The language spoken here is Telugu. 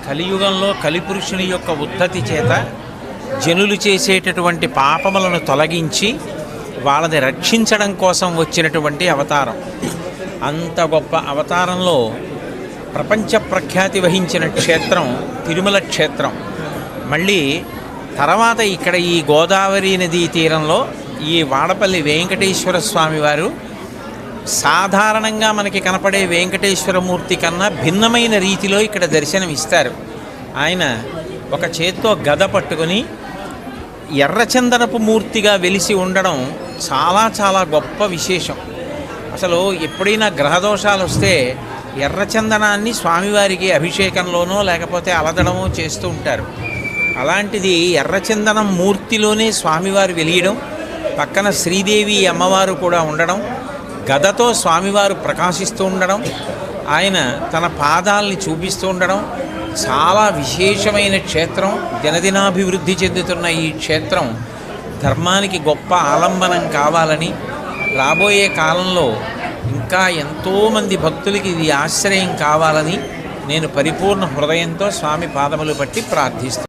కలియుగంలో కలిపురుషుని యొక్క ఉద్ధతి చేత జనులు చేసేటటువంటి పాపములను తొలగించి వాళ్ళని రక్షించడం కోసం వచ్చినటువంటి అవతారం. అంత గొప్ప అవతారంలో ప్రపంచ ప్రఖ్యాతి వహించిన క్షేత్రం తిరుమల క్షేత్రం. మళ్ళీ తర్వాత ఇక్కడ ఈ గోదావరి నదీ తీరంలో ఈ వాడపల్లి వెంకటేశ్వర స్వామి వారు సాధారణంగా మనకి కనపడే వెంకటేశ్వరమూర్తి కన్నా భిన్నమైన రీతిలో ఇక్కడ దర్శనం ఇస్తారు. ఆయన ఒక చేత్తో గద పట్టుకొని ఎర్రచందనపు మూర్తిగా వెలిసి ఉండడం చాలా చాలా గొప్ప విశేషం. అసలు ఎప్పుడైనా గ్రహదోషాలు వస్తే ఎర్రచందనాన్ని స్వామివారికి అభిషేకంలోనో లేకపోతే అలదడమో చేస్తూ ఉంటారు. అలాంటిది ఎర్రచందనం మూర్తిలోనే స్వామివారు వెలియడం, పక్కన శ్రీదేవి అమ్మవారు కూడా ఉండడం, గదతో స్వామివారు ప్రకాశిస్తూ ఉండడం, ఆయన తన పాదాలని చూపిస్తూ ఉండడం చాలా విశేషమైన క్షేత్రం. దినదినాభివృద్ధి చెందుతున్న ఈ క్షేత్రం ధర్మానికి గొప్ప ఆలంబనం కావాలని, రాబోయే కాలంలో ఇంకా ఎంతోమంది భక్తులకి ఇది ఆశ్రయం కావాలని నేను పరిపూర్ణ హృదయంతో స్వామి పాదములు బట్టి ప్రార్థిస్తున్నాను.